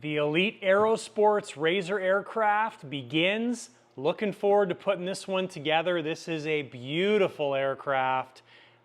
The Elite Aerosports RAYZR aircraft begins. Looking forward to putting this one together. This is a beautiful aircraft.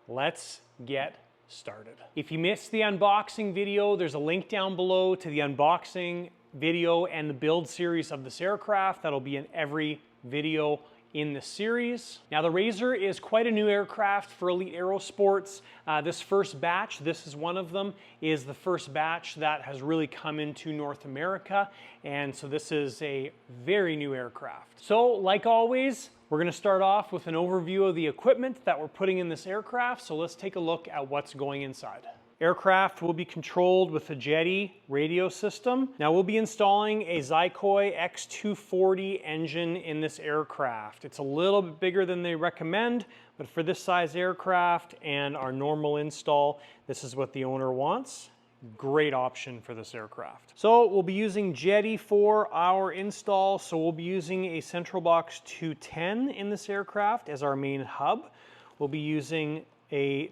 Let's get started. If you missed the unboxing video, there's a link down below to the unboxing video and the build series of this aircraft. That'll be in every video in the series. Now the RAYZR is quite a new aircraft for Elite Aerosports. This first batch, this is one of them, is the first batch that has really come into North America, and so this is a very new aircraft. So like always, we're going to start off with an overview of the equipment that we're putting in this aircraft, so let's take a look at what's going inside. Aircraft will be controlled with a Jetty radio system. Now we'll be installing a Zykoi X240 engine in this aircraft. It's a little bit bigger than they recommend, but for this size aircraft and our normal install, this is what the owner wants. Great option for this aircraft. So we'll be using Jetty for our install. So we'll be using a Central Box 210 in this aircraft as our main hub. We'll be using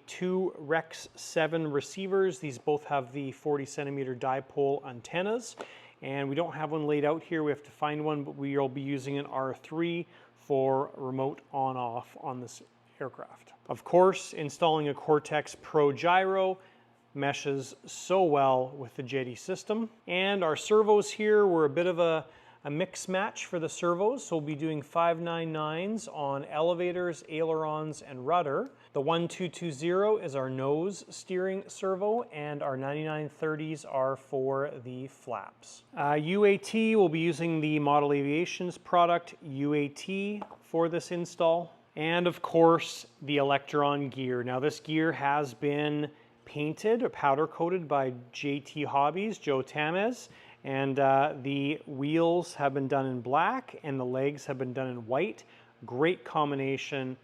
two Rex 7 receivers. These both have the 40 centimeter dipole antennas, and we don't have one laid out here. We have to find one, but we will be using an R3 for remote on-off on this aircraft. Of course, installing a Cortex Pro gyro meshes so well with the Jetty system. And our servos here were a bit of a mix match for the servos, so we'll be doing 599s on elevators, ailerons, and rudder. The 1220 is our nose steering servo, and our 9930s are for the flaps. UAT, we'll be using the Model Aviation's product UAT for this install. And of course, the Electron gear. Now this gear has been painted or powder coated by JT Hobbies, Joe Tamez. And the wheels have been done in black and the legs have been done in white. Great combination,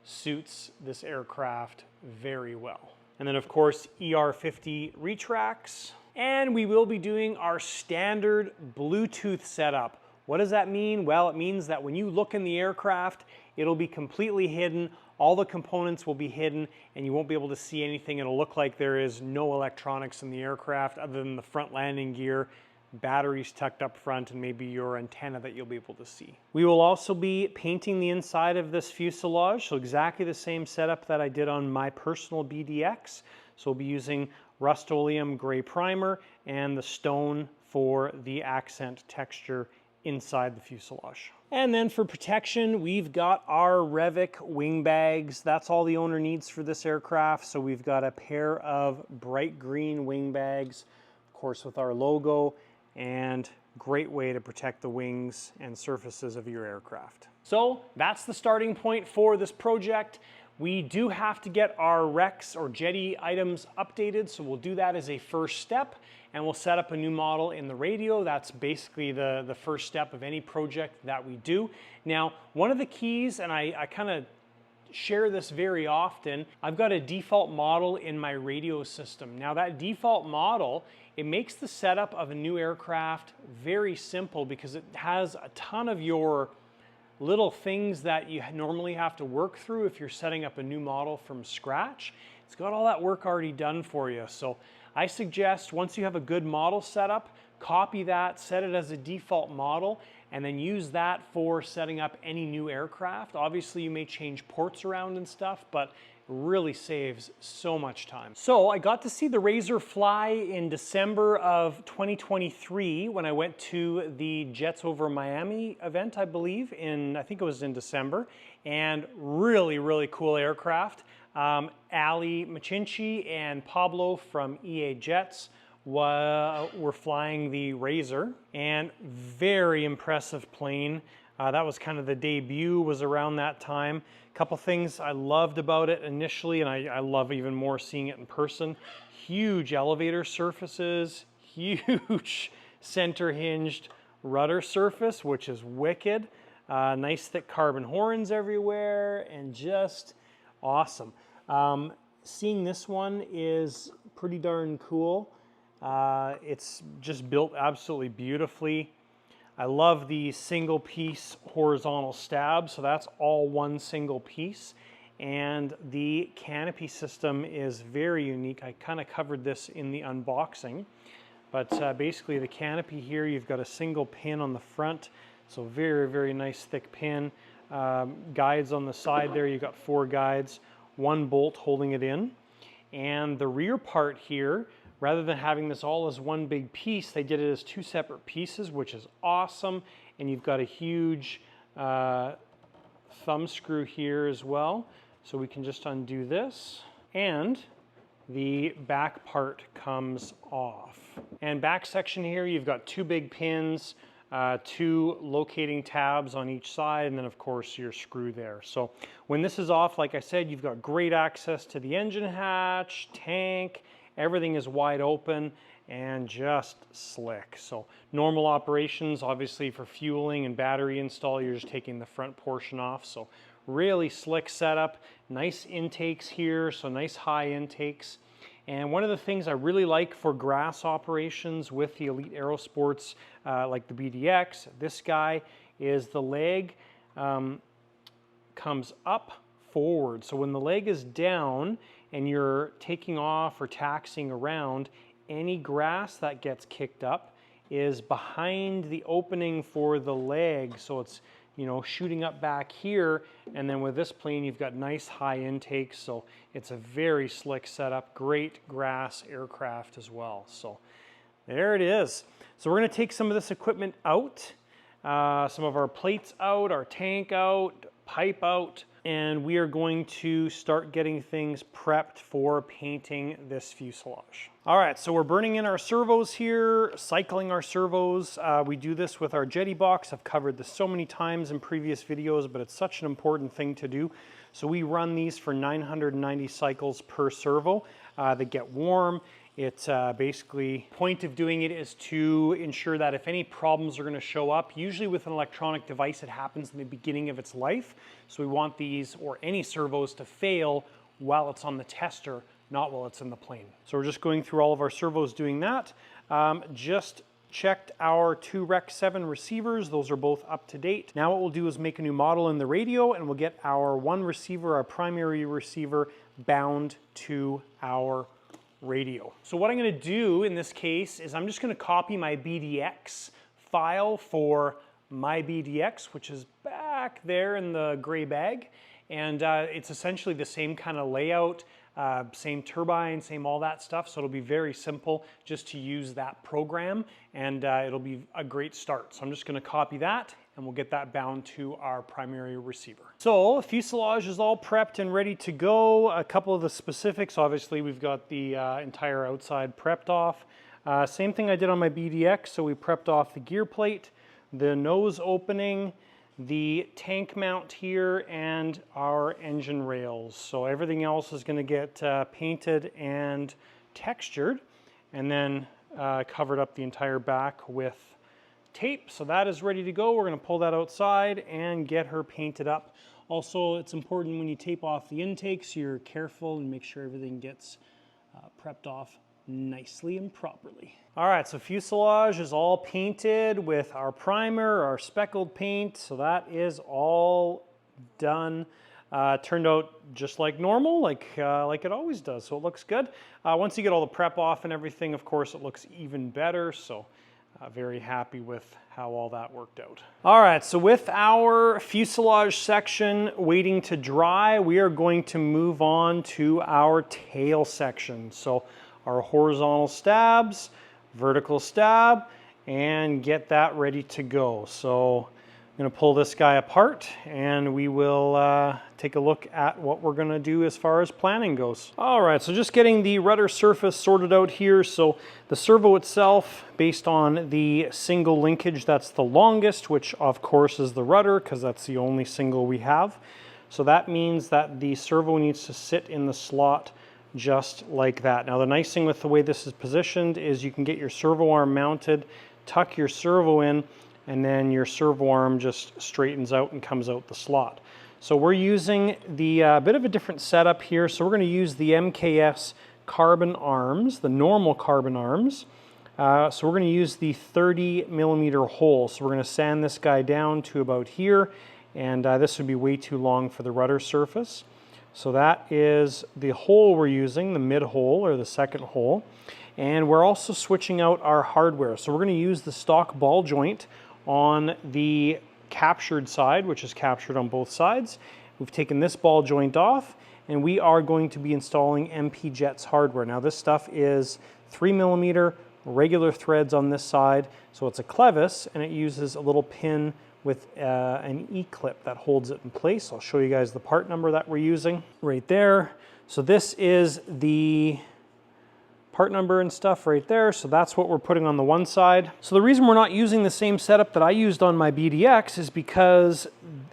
suits this aircraft very well. And then of course ER50 retracts. And we will be doing our standard Bluetooth setup. What does that mean? Well, it means that when you look in the aircraft, it'll be completely hidden. All the components will be hidden and you won't be able to see anything. It'll look like there is no electronics in the aircraft other than the front landing gear, batteries tucked up front, and maybe your antenna that you'll be able to see. We will also be painting the inside of this fuselage, so exactly the same setup that I did on my personal BDX. So we'll be using Rust-Oleum gray primer and the stone for the accent texture inside the fuselage. And then for protection, we've got our Revic wing bags. That's all the owner needs for this aircraft. So we've got a pair of bright green wing bags, of course with our logo, and great way to protect the wings and surfaces of your aircraft. So that's the starting point for this project. We do have to get our Rex or Jetty items updated, so we'll do that as a first step, and we'll set up a new model in the radio. That's basically the first step of any project that we do. Now, one of the keys, and I kind of share this very often, I've got a default model in my radio system. Now that default model, it makes the setup of a new aircraft very simple because it has a ton of your little things that you normally have to work through if you're setting up a new model from scratch. It's got all that work already done for you. So I suggest once you have a good model set up, copy that, set it as a default model, and then use that for setting up any new aircraft. Obviously you may change ports around and stuff, but really saves so much time. So I got to see the RAYZR fly in December of 2023 when I went to the Jets Over Miami event, I believe, I think it was in December, and really, really cool aircraft. Ali Machinchi and Pablo from EA Jets were flying the RAYZR, and very impressive plane. That was kind of the debut, was around that time. Couple things I loved about it initially, and I love even more seeing it in person. Huge elevator surfaces, huge center hinged rudder surface, which is wicked. Nice thick carbon horns everywhere, and just awesome. Seeing this one is pretty darn cool. It's just built absolutely beautifully. I love the single piece horizontal stab, so that's all one single piece. And the canopy system is very unique. I kind of covered this in the unboxing. But basically the canopy here, you've got a single pin on the front, so very, very nice thick pin. Guides on the side there, you've got 4 guides, 1 bolt holding it in. And the rear part here, rather than having this all as one big piece, they did it as 2 separate pieces, which is awesome. And you've got a huge thumb screw here as well. So we can just undo this, and the back part comes off. And back section here, you've got 2 big pins, 2 locating tabs on each side, and then of course your screw there. So when this is off, like I said, you've got great access to the engine hatch, tank, everything is wide open and just slick. So normal operations, obviously for fueling and battery install, you're just taking the front portion off. So really slick setup, nice intakes here, so nice high intakes. And one of the things I really like for grass operations with the Elite Aerosports, like the BDX, this guy, is the leg comes up forward. So when the leg is down and you're taking off or taxiing around, any grass that gets kicked up is behind the opening for the leg. So it's, you know, shooting up back here, and then with this plane you've got nice high intakes, so it's a very slick setup, great grass aircraft as well. So there it is. So we're going to take some of this equipment out, some of our plates out, our tank out, pipe out, and we are going to start getting things prepped for painting this fuselage. All right, so we're burning in our servos here, cycling our servos. We do this with our jetty box. I've covered this so many times in previous videos, but it's such an important thing to do. So we run these for 990 cycles per servo. They get warm. It's basically, point of doing it is to ensure that if any problems are going to show up, usually with an electronic device, it happens in the beginning of its life. So we want these or any servos to fail while it's on the tester, not while it's in the plane. So we're just going through all of our servos doing that. Just checked our 2 Rec 7 receivers. Those are both up to date. Now what we'll do is make a new model in the radio, and we'll get our 1 receiver, our primary receiver, bound to our radio. So what I'm going to do in this case is I'm just going to copy my BDX file for my BDX, which is back there in the gray bag. And it's essentially the same kind of layout, same turbine, same all that stuff. So it'll be very simple just to use that program, and it'll be a great start. So I'm just going to copy that, and we'll get that bound to our primary receiver. So fuselage is all prepped and ready to go. A couple of the specifics, obviously we've got the entire outside prepped off. Same thing I did on my BDX. So we prepped off the gear plate, the nose opening, the tank mount here, and our engine rails. So everything else is going to get painted and textured, and then covered up the entire back with tape. So that is ready to go. We're going to pull that outside and get her painted up. Also, it's important when you tape off the intakes, you're careful and make sure everything gets prepped off nicely and properly. All right, so fuselage is all painted with our primer, our speckled paint, so that is all done. Turned out just like normal, like it always does, so it looks good. Once you get all the prep off and everything, of course, it looks even better, so very happy with how all that worked out. All right, so with our fuselage section waiting to dry, we are going to move on to our tail section. So our horizontal stabs, vertical stab, and get that ready to go. So I'm going to pull this guy apart, and we will take a look at what we're going to do as far as planning goes. All right, so just getting the rudder surface sorted out here. So the servo itself, based on the single linkage that's the longest, which of course is the rudder, because that's the only single we have. So that means that the servo needs to sit in the slot just like that. Now the nice thing with the way this is positioned is you can get your servo arm mounted, tuck your servo in, and then your servo arm just straightens out and comes out the slot. So we're using the bit of a different setup here. So we're going to use the MKS carbon arms, the normal carbon arms. So we're going to use the 30mm hole. So we're going to sand this guy down to about here, and this would be way too long for the rudder surface. So that is the hole we're using, the mid hole or the second hole. And we're also switching out our hardware. So we're going to use the stock ball joint on the captured side, which is captured on both sides. We've taken this ball joint off, and we are going to be installing rcjets hardware. Now this stuff is 3mm regular threads on this side, so it's a clevis, and it uses a little pin with an E-clip that holds it in place. I'll show you guys the part number that we're using right there. So this is the part number and stuff right there. So that's what we're putting on the one side. So the reason we're not using the same setup that I used on my BDX is because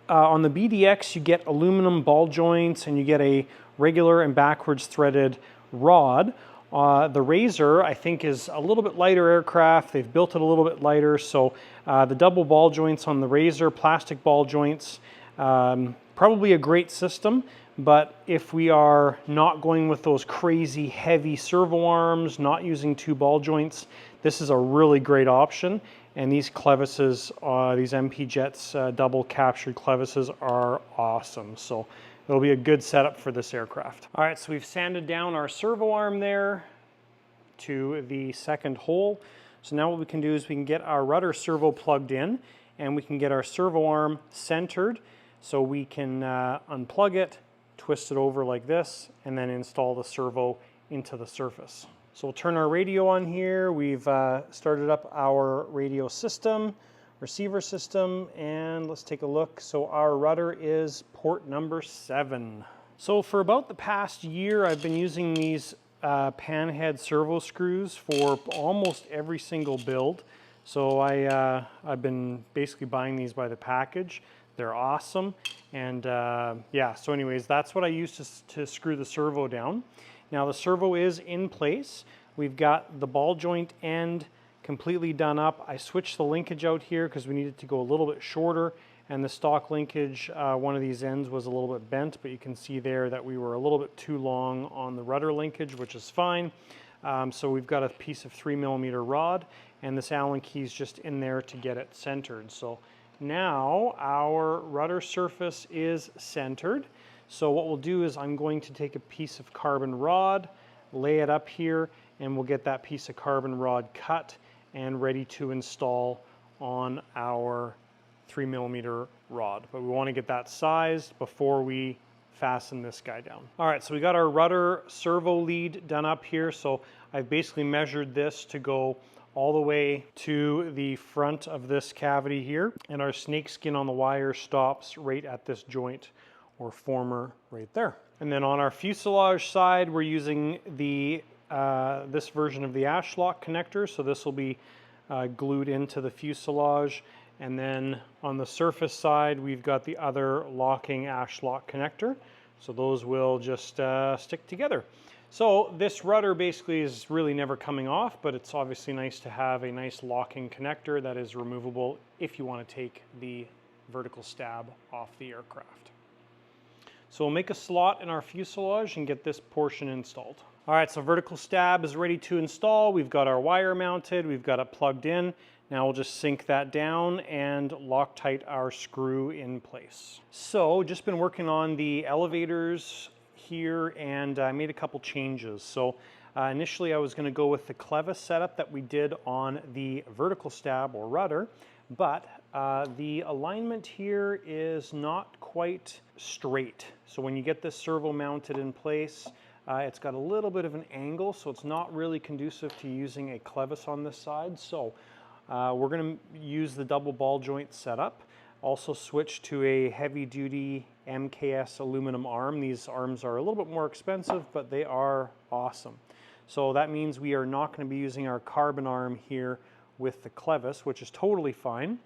on the BDX you get aluminum ball joints and you get a regular and backwards threaded rod. The RAYZR, I think, is a little bit lighter aircraft. They've built it a little bit lighter, so the double ball joints on the RAYZR, plastic ball joints, probably a great system, but if we are not going with those crazy heavy servo arms, not using two ball joints, this is a really great option. And these clevises, these rcjets double captured clevises are awesome. So it'll be a good setup for this aircraft. All right, so we've sanded down our servo arm there to the second hole. So now what we can do is we can get our rudder servo plugged in, and we can get our servo arm centered. So we can unplug it, twist it over like this, and then install the servo into the surface. So we'll turn our radio on here. We've started up our radio system, receiver system, and let's take a look. So our rudder is port number 7. So for about the past year, I've been using these panhead servo screws for almost every single build. So I've been basically buying these by the package. They're awesome. And yeah, so anyways, that's what I use to screw the servo down. Now the servo is in place. We've got the ball joint end completely done up. I switched the linkage out here because we needed to go a little bit shorter, and the stock linkage, one of these ends was a little bit bent, but you can see there that we were a little bit too long on the rudder linkage, which is fine. So we've got a piece of 3mm rod, and this Allen key is just in there to get it centered. So now our rudder surface is centered. So what we'll do is I'm going to take a piece of carbon rod, lay it up here, and we'll get that piece of carbon rod cut and ready to install on our 3mm rod. But we want to get that sized before we fasten this guy down. All right, so we got our rudder servo lead done up here. So I've basically measured this to go all the way to the front of this cavity here, and our snake skin on the wire stops right at this joint or former right there. And then on our fuselage side, we're using the this version of the ash lock connector. So this will be glued into the fuselage. And then on the surface side, we've got the other locking ash lock connector. So those will just stick together. So this rudder basically is really never coming off, but it's obviously nice to have a nice locking connector that is removable if you want to take the vertical stab off the aircraft. So we'll make a slot in our fuselage and get this portion installed. All right, so vertical stab is ready to install. We've got our wire mounted, we've got it plugged in. Now we'll just sink that down and Loctite our screw in place. So just been working on the elevators here, and I made a couple changes. So initially I was going to go with the clevis setup that we did on the vertical stab or rudder, but the alignment here is not quite straight. So when you get this servo mounted in place, it's got a little bit of an angle, so it's not really conducive to using a clevis on this side. So we're going to use the double ball joint setup. Also switch to a heavy duty MKS aluminum arm. These arms are a little bit more expensive, but they are awesome. So that means we are not going to be using our carbon arm here with the clevis, which is totally fine.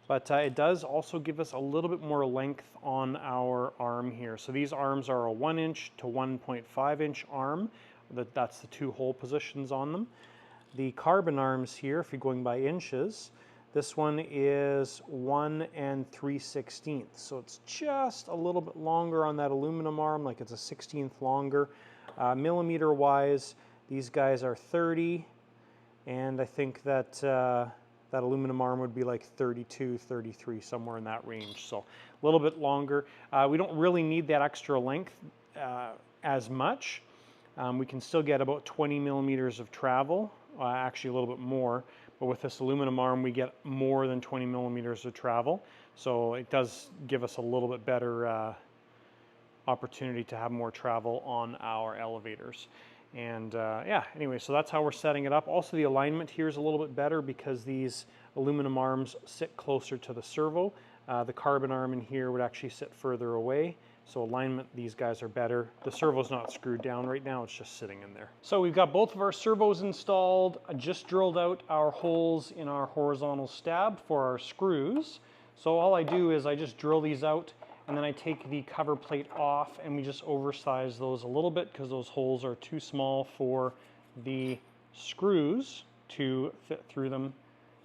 But it does also give us a little bit more length on our arm here. So these arms are a 1 inch to 1.5 inch arm. That's the 2 hole positions on them. The carbon arms here, if you're going by inches, this one is 1 3/16. So it's just a little bit longer on that aluminum arm, like it's a 16th longer. Millimeter wise, these guys are 30, and I think that that aluminum arm would be like 32, 33, somewhere in that range. So a little bit longer. We don't really need that extra length as much. we can still get about 20 millimeters of travel, actually a little bit more, but with this aluminum arm we get more than 20 millimeters of travel, so it does give us a little bit better opportunity to have more travel on our elevators. And yeah, anyway, so that's how we're setting it up. Also, the alignment here is a little bit better because these aluminum arms sit closer to the servo. The carbon arm in here would actually sit further away. So alignment, these guys are better. The servo's not screwed down right now, it's just sitting in there. So we've got both of our servos installed. I just drilled out our holes in our horizontal stab for our screws. So all I do is I just drill these out, and then I take the cover plate off and we just oversize those a little bit because those holes are too small for the screws to fit through them,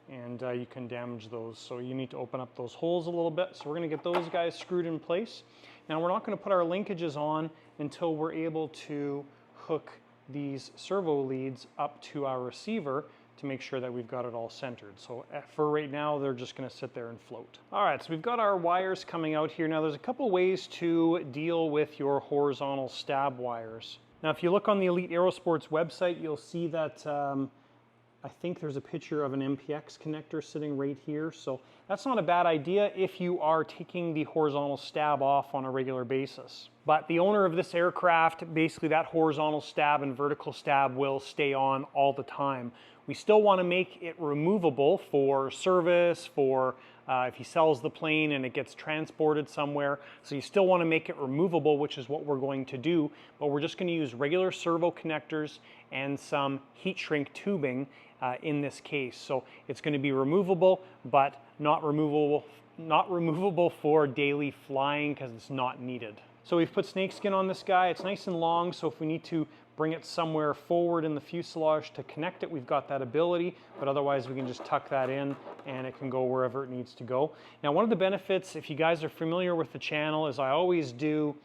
and you can damage those. So you need to open up those holes a little bit. So we're gonna get those guys screwed in place. Now we're not gonna put our linkages on until we're able to hook these servo leads up to our receiver to make sure that we've got it all centered. So for right now, they're just gonna sit there and float. All right, so we've got our wires coming out here. Now there's a couple ways to deal with your horizontal stab wires. Now if you look on the Elite Aerosports website, you'll see that I think there's a picture of an MPX connector sitting right here. So that's not a bad idea if you are taking the horizontal stab off on a regular basis. But the owner of this aircraft, basically that horizontal stab and vertical stab will stay on all the time. We still want to make it removable for service, for if he sells the plane and it gets transported somewhere. So you still want to make it removable, which is what we're going to do. But we're just going to use regular servo connectors and some heat shrink tubing in this case. So it's going to be removable, but not removable for daily flying because it's not needed. So we've put snakeskin on this guy. It's nice and long, so if we need to bring it somewhere forward in the fuselage to connect it, we've got that ability, but otherwise we can just tuck that in and it can go wherever it needs to go. Now one of the benefits, if you guys are familiar with the channel, is I always do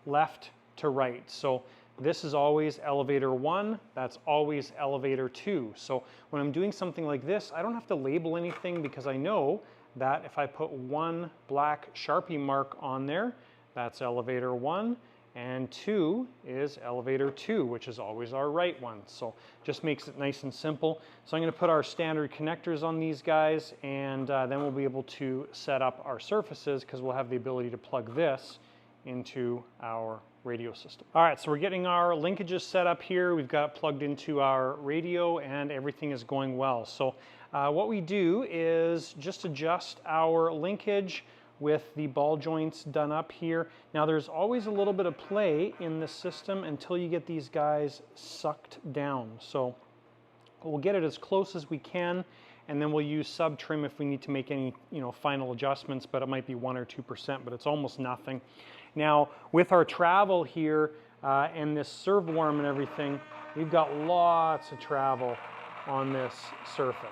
left to right. So this is always elevator 1, that's always elevator 2. So when I'm doing something like this, I don't have to label anything because I know that if I put one black Sharpie mark on there, that's elevator 1, and 2 is elevator 2, which is always our right one. So just makes it nice and simple. So I'm going to put our standard connectors on these guys, and then we'll be able to set up our surfaces because we'll have the ability to plug this into our radio system. All right, so we're getting our linkages set up here. We've got it plugged into our radio and everything is going well. So what we do is just adjust our linkage with the ball joints done up here. Now there's always a little bit of play in the system until you get these guys sucked down. So we'll get it as close as we can, and then we'll use sub trim if we need to make any final adjustments, but it might be 1 or 2%, but it's almost nothing. Now with our travel here and this servo arm and everything, we've got lots of travel on this surface.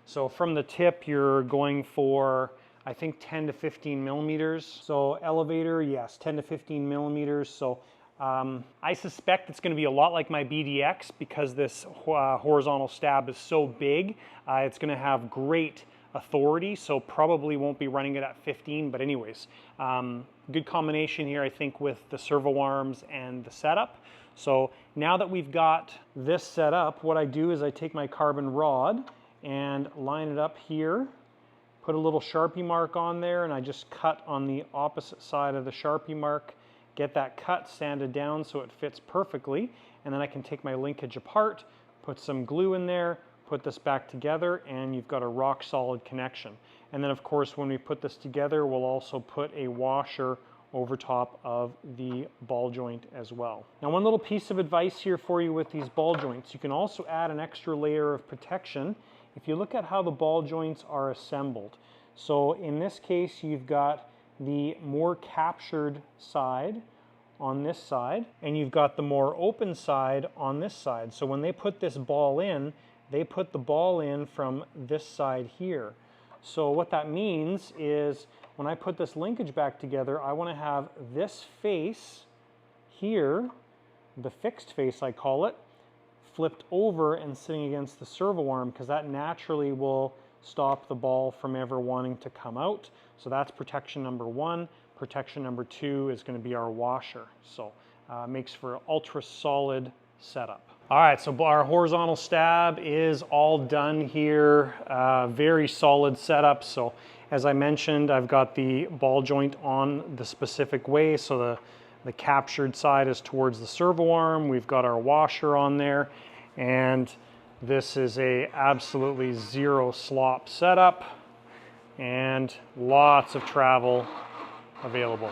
So from the tip you're going for, I think 10 to 15 millimeters. So elevator, yes, 10 to 15 millimeters. So I suspect it's going to be a lot like my BDX because this horizontal stab is so big. It's going to have great authority, so probably won't be running it at 15, but anyways, good combination here I think with the servo arms and the setup. So now that we've got this set up, what I do is I take my carbon rod and line it up here, put a little Sharpie mark on there, and I just cut on the opposite side of the Sharpie mark, get that cut sanded down so it fits perfectly, and then I can take my linkage apart, put some glue in there, put this back together, and you've got a rock solid connection. And then of course when we put this together, we'll also put a washer over top of the ball joint as well. Now one little piece of advice here for you with these ball joints, you can also add an extra layer of protection if you look at how the ball joints are assembled. So in this case you've got the more captured side on this side, and you've got the more open side on this side. So when they put this ball in, they put the ball in from this side here. So what that means is when I put this linkage back together, I want to have this face here, the fixed face I call it, flipped over and sitting against the servo arm because that naturally will stop the ball from ever wanting to come out. So that's protection number 1. Protection number 2 is going to be our washer. So Makes for an ultra solid setup. All right, so our horizontal stab is all done here. Very solid setup. So as I mentioned, I've got the ball joint on the specific way. So the captured side is towards the servo arm. We've got our washer on there, and this is a absolutely zero slop setup and lots of travel available.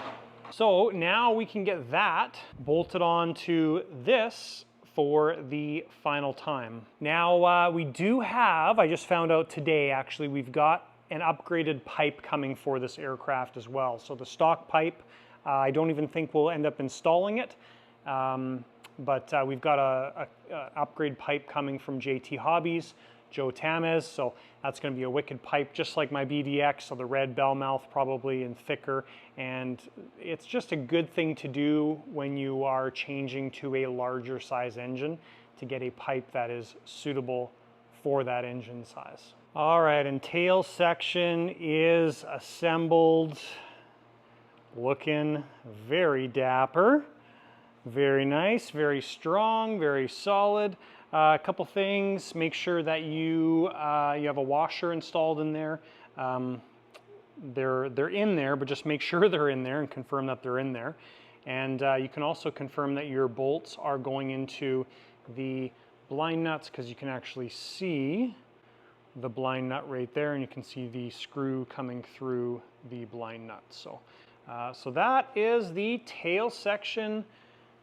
So now we can get that bolted onto this for the final time. Now we do have, I just found out today actually, we've got an upgraded pipe coming for this aircraft as well. So the stock pipe, I don't even think we'll end up installing it, but we've got a upgrade pipe coming from JT Hobbies, Joe Tamez, so that's going to be a wicked pipe just like my BDX, so the red bell mouth probably and thicker, and it's just a good thing to do when you are changing to a larger size engine to get a pipe that is suitable for that engine size. All right, and tail section is assembled, looking very dapper, very nice, very strong, very solid. A couple things, make sure that you have a washer installed in there. They're in there, but just make sure they're in there and confirm that they're in there. And you can also confirm that your bolts are going into the blind nuts, because you can actually see the blind nut right there, and you can see the screw coming through the blind nut. So that is the tail section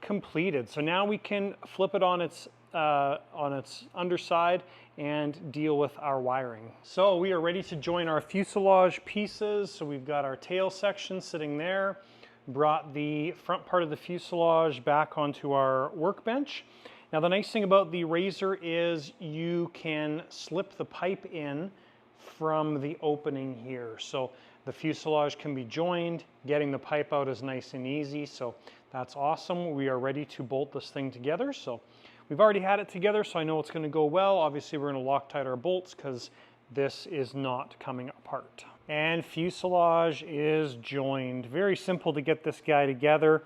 completed. So now we can flip it on its underside and deal with our wiring. So we are ready to join our fuselage pieces. So we've got our tail section sitting there, brought the front part of the fuselage back onto our workbench. Now the nice thing about the RAYZR is you can slip the pipe in from the opening here. So the fuselage can be joined, getting the pipe out is nice and easy, so that's awesome. We are ready to bolt this thing together. So we've already had it together, so I know it's going to go well. Obviously we're going to Loctite our bolts because this is not coming apart. And fuselage is joined. Very simple to get this guy together.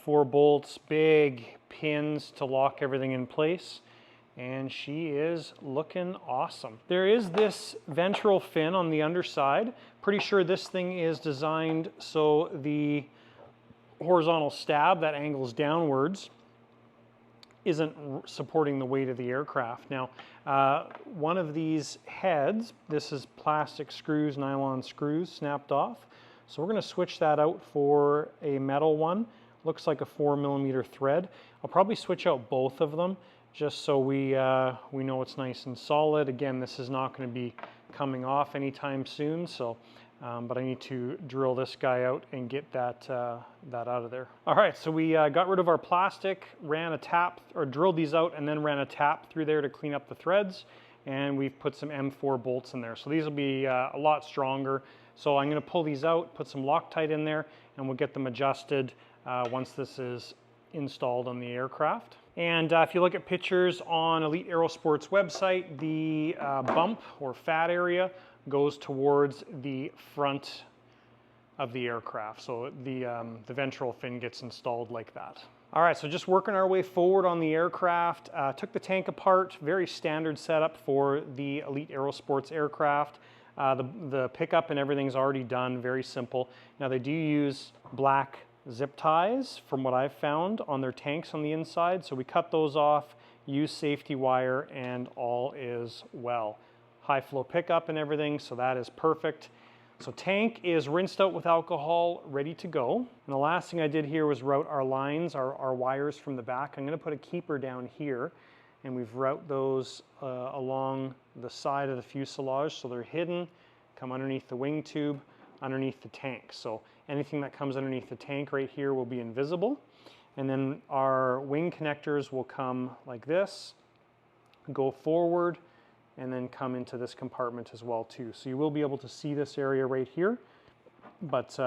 4 bolts, big pins to lock everything in place, and she is looking awesome. There is this ventral fin on the underside. Pretty sure this thing is designed so the horizontal stab that angles downwards isn't supporting the weight of the aircraft. Now, one of these heads, this is plastic screws, nylon screws snapped off. So we're going to switch that out for a metal one. Looks like a 4mm thread. I'll probably switch out both of them just so we know it's nice and solid. Again, this is not going to be coming off anytime soon, so but I need to drill this guy out and get that out of there. All right, so we got rid of our plastic, ran a tap, or drilled these out and then ran a tap through there to clean up the threads, and we've put some M4 bolts in there. So these will be a lot stronger. So I'm going to pull these out, put some Loctite in there, and we'll get them adjusted once this is installed on the aircraft. And if you look at pictures on Elite Aerosports website, the bump or fat area goes towards the front of the aircraft. So the ventral fin gets installed like that. All right, so just working our way forward on the aircraft. Took the tank apart, very standard setup for the Elite Aerosports aircraft. The pickup and everything's already done, very simple. Now they do use black zip ties from what I've found on their tanks on the inside. So we cut those off, use safety wire, and all is well. High flow pickup and everything, so that is perfect. So tank is rinsed out with alcohol, ready to go. And the last thing I did here was route our lines, our wires from the back. I'm going to put a keeper down here, and we've route those along the side of the fuselage, so they're hidden, come underneath the wing tube, underneath the tank. So anything that comes underneath the tank right here will be invisible. And then our wing connectors will come like this, go forward, and then come into this compartment as well too. So you will be able to see this area right here, but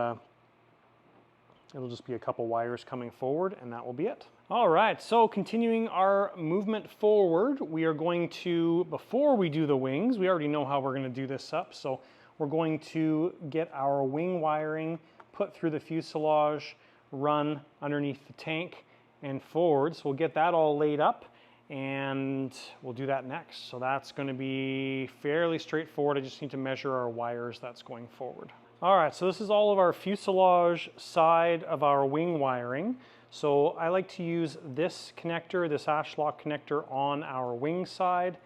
it'll just be a couple wires coming forward, and that will be it. All right, so continuing our movement forward, we are going to, before we do the wings, we already know how we're going to do this up, so we're going to get our wing wiring put through the fuselage, run underneath the tank, and forward. So we'll get that all laid up and we'll do that next. So that's going to be fairly straightforward. I just need to measure our wires that's going forward. All right, so this is all of our fuselage side of our wing wiring. So I like to use this connector, this Ashlock connector on our wing side,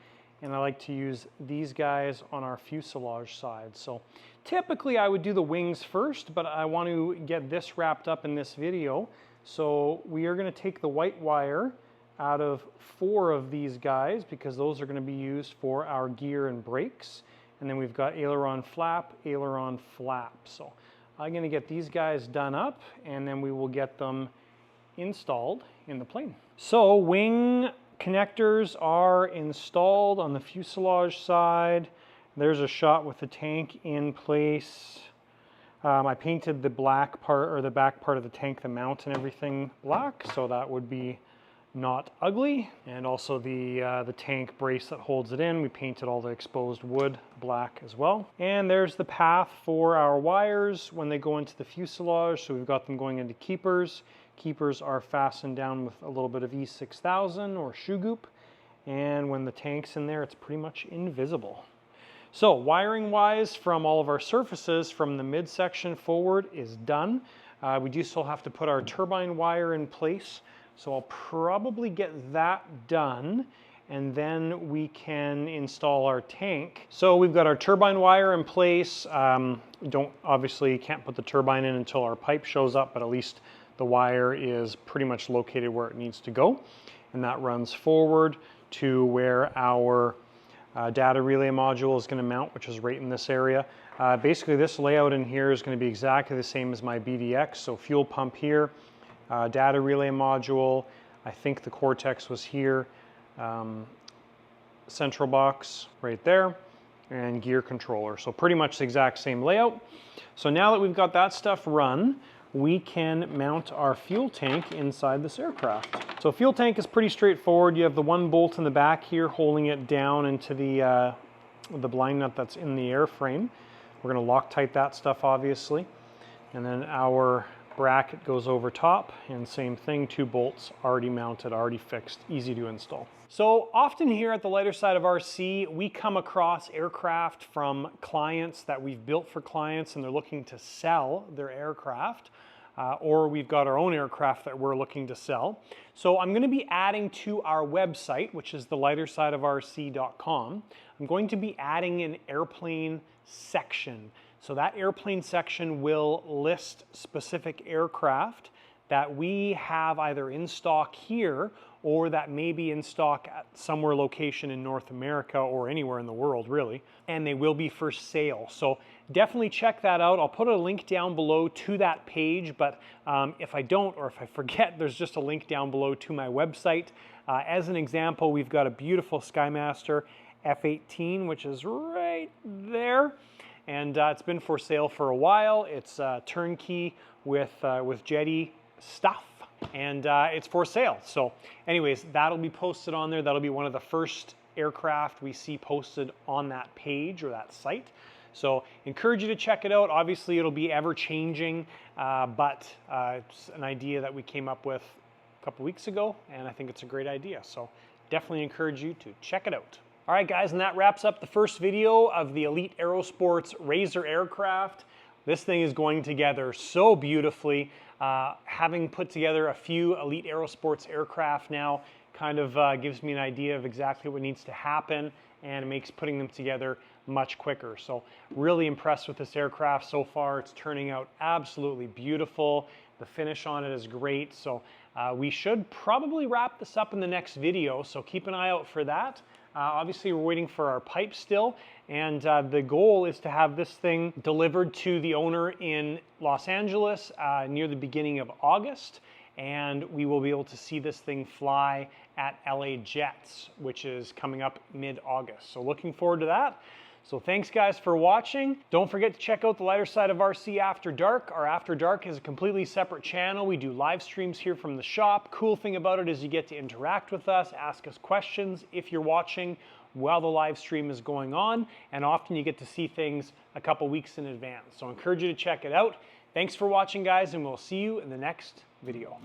and I like to use these guys on our fuselage side. So typically I would do the wings first, but I want to get this wrapped up in this video. So we are going to take the white wire out of 4 of these guys because those are going to be used for our gear and brakes. And then we've got aileron flap. So I'm going to get these guys done up and then we will get them installed in the plane. So wing connectors are installed on the fuselage side. There's a shot with the tank in place. I painted the black part, or the back part of the tank, the mount and everything black, so that would be not ugly. And also the tank brace that holds it in, we painted all the exposed wood black as well. And there's the path for our wires when they go into the fuselage. So we've got them going into keepers. Keepers are fastened down with a little bit of E6000 or shoe goop. And when the tank's in there, it's pretty much invisible. So wiring wise, from all of our surfaces, from the midsection forward is done. We do still have to put our turbine wire in place. So I'll probably get that done and then we can install our tank. So we've got our turbine wire in place. Obviously can't put the turbine in until our pipe shows up, but at least the wire is pretty much located where it needs to go. And that runs forward to where our data relay module is going to mount, which is right in this area. Basically this layout in here is going to be exactly the same as my BDX. So fuel pump here. Data relay module, I think the Cortex was here, central box right there, and gear controller. So pretty much the exact same layout. So now that we've got that stuff run, we can mount our fuel tank inside this aircraft. So fuel tank is pretty straightforward. You have the 1 bolt in the back here holding it down into the blind nut that's in the airframe. We're going to Loctite that stuff obviously, and then our bracket goes over top, and same thing, 2 bolts already mounted, already fixed, easy to install. So often here at the Lighter Side of RC, we come across aircraft from clients that we've built for clients and they're looking to sell their aircraft, or we've got our own aircraft that we're looking to sell. So I'm going to be adding to our website, which is thelightersideofrc.com, I'm going to be adding an airplane section. So that airplane section will list specific aircraft that we have either in stock here or that may be in stock at somewhere location in North America or anywhere in the world really, and they will be for sale. So definitely check that out. I'll put a link down below to that page, but if I don't or if I forget, there's just a link down below to my website. As an example, we've got a beautiful Skymaster F-18, which is right there. And it's been for sale for a while. It's turnkey with jetty stuff, and it's for sale. So anyways, that'll be posted on there. That'll be one of the first aircraft we see posted on that page or that site. So encourage you to check it out. Obviously it'll be ever changing, but it's an idea that we came up with a couple weeks ago, and I think it's a great idea. So definitely encourage you to check it out. All right guys, and that wraps up the first video of the Elite Aerosports RAYZR aircraft. This thing is going together so beautifully. Having put together a few Elite Aerosports aircraft now kind of gives me an idea of exactly what needs to happen, and it makes putting them together much quicker. So really impressed with this aircraft so far. It's turning out absolutely beautiful. The finish on it is great. So we should probably wrap this up in the next video, so keep an eye out for that. Obviously we're waiting for our pipe still, and the goal is to have this thing delivered to the owner in Los Angeles near the beginning of August, and we will be able to see this thing fly at LA Jets, which is coming up mid-August. So looking forward to that. So thanks guys for watching. Don't forget to check out the Lighter Side of RC After Dark. Our After Dark is a completely separate channel. We do live streams here from the shop. Cool thing about it is you get to interact with us, ask us questions if you're watching while the live stream is going on, and often you get to see things a couple weeks in advance. So I encourage you to check it out. Thanks for watching guys, and we'll see you in the next video.